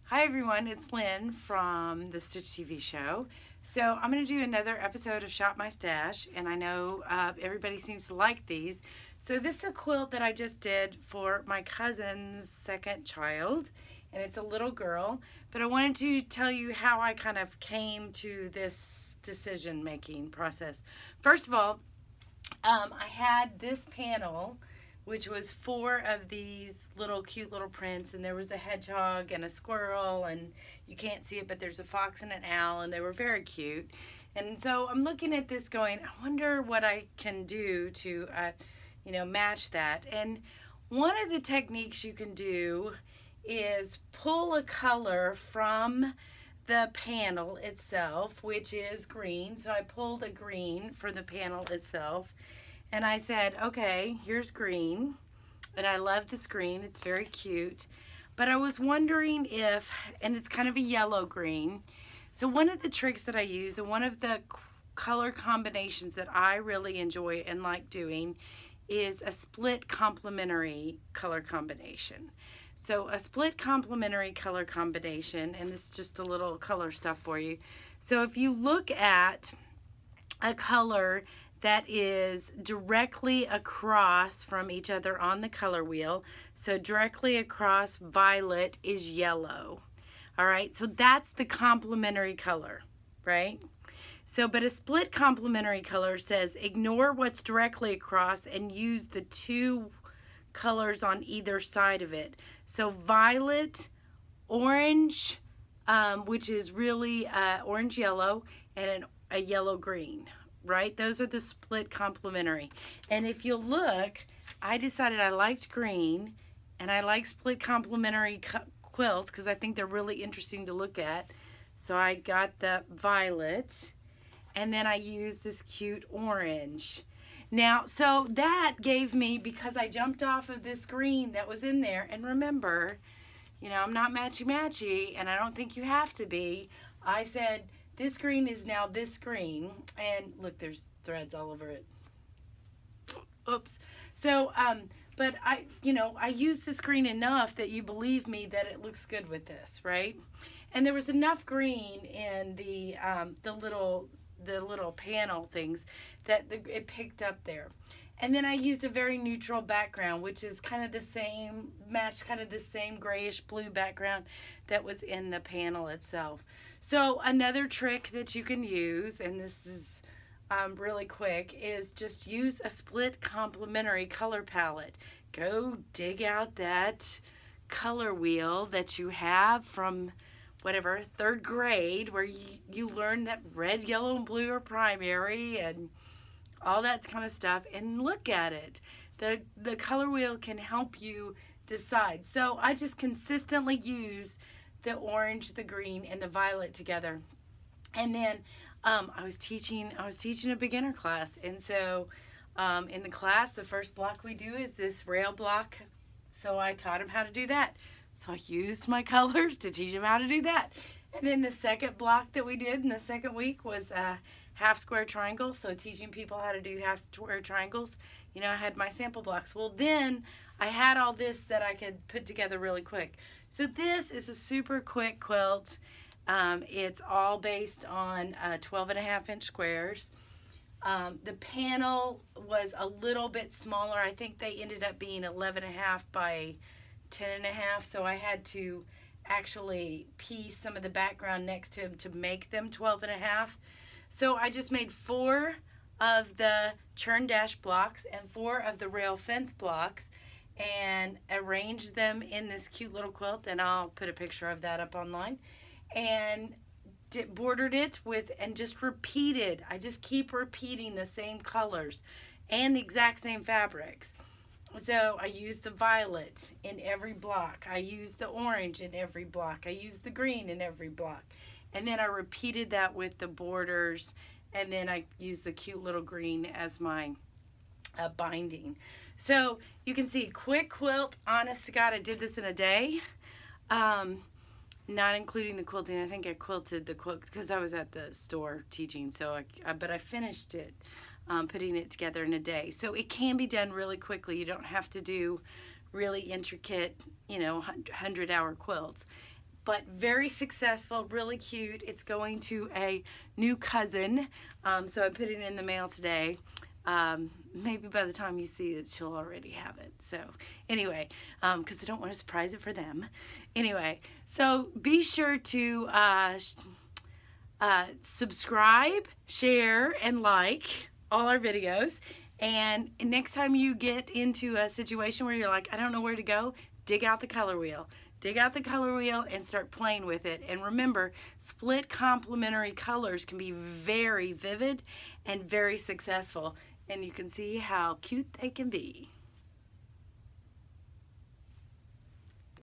Hi everyone, it's Lynn from the Stitch TV show. So I'm going to do another episode of Shop My Stash, and I know everybody seems to like these. So this is a quilt that I just did for my cousin's second child, and it's a little girl. But I wanted to tell you how I kind of came to this decision-making process. First of all, I had this panel, which was 4 of these cute little prints, and there was a hedgehog and a squirrel, and you can't see it, but there's a fox and an owl, and they were very cute. And so I'm looking at this going, I wonder what I can do to, match that. And one of the techniques you can do is pull a color from the panel itself, which is green. So I pulled a green for the panel itself. And I said, okay, here's green, and I love this green, it's very cute, but I was wondering if, and it's kind of a yellow green, so one of the tricks that I use, and one of the color combinations that I really enjoy and like doing, is a split complementary color combination. So a split complementary color combination, and this is just a little color stuff for you. So if you look at a color that is directly across from each other on the color wheel. So directly across violet is yellow. All right, so that's the complementary color, right? So, but a split complementary color says ignore what's directly across and use the 2 colors on either side of it. So violet, orange, which is really orange yellow, and a yellow green. Right? Those are the split complementary. And if you look, I decided I liked green and I like split complementary quilts because I think they're really interesting to look at. So I got the violet, and then I used this cute orange. Now, so that gave me, because I jumped off of this green that was in there, and remember, I'm not matchy-matchy, and I don't think you have to be. I said, this green is now this green, and look, there's threads all over it. Oops. So, but I use this green enough that you believe me that it looks good with this, right? And there was enough green in the little panel things that it picked up there. And then I used a very neutral background, which is kind of the same, matched kind of the same grayish blue background that was in the panel itself. So another trick that you can use, and this is really quick, is just use a split complementary color palette. Go dig out that color wheel that you have from whatever, 3rd grade, where you learned that red, yellow, and blue are primary, and all that kind of stuff, and look at it. The color wheel can help you decide. So I just consistently use the orange, the green, and the violet together. And then I was teaching a beginner class, and so in the class, the first block we do is this rail block. So I taught them how to do that. So I used my colors to teach them how to do that. And then the second block that we did in the second week was half square triangle, so teaching people how to do half square triangles. I had my sample blocks. Well, then I had all this that I could put together really quick. So this is a super quick quilt. It's all based on 12.5-inch squares. The panel was a little bit smaller. I think they ended up being 11.5 by 10.5, so I had to actually piece some of the background next to them to make them 12.5. So I just made 4 of the churn dash blocks and 4 of the rail fence blocks and arranged them in this cute little quilt, and I'll put a picture of that up online, and bordered it with, and just repeated. I just keep repeating the same colors and the exact same fabrics. So I used the violet in every block. I used the orange in every block. I used the green in every block. And then I repeated that with the borders, and then I used the cute little green as my binding. So you can see, quick quilt, honest to God, I did this in a day, not including the quilting. I think I quilted the quilt because I was at the store teaching, so but I finished it, putting it together in a day. So it can be done really quickly. You don't have to do really intricate, 100-hour quilts. but very successful, really cute. It's going to a new cousin, so I put it in the mail today. Maybe by the time you see it, she'll already have it. So anyway, because I don't want to surprise it for them. Anyway, so be sure to subscribe, share, and like all our videos. And next time you get into a situation where you're like, I don't know where to go, dig out the color wheel. Dig out the color wheel and start playing with it. And remember, split complementary colors can be very vivid and very successful. And you can see how cute they can be.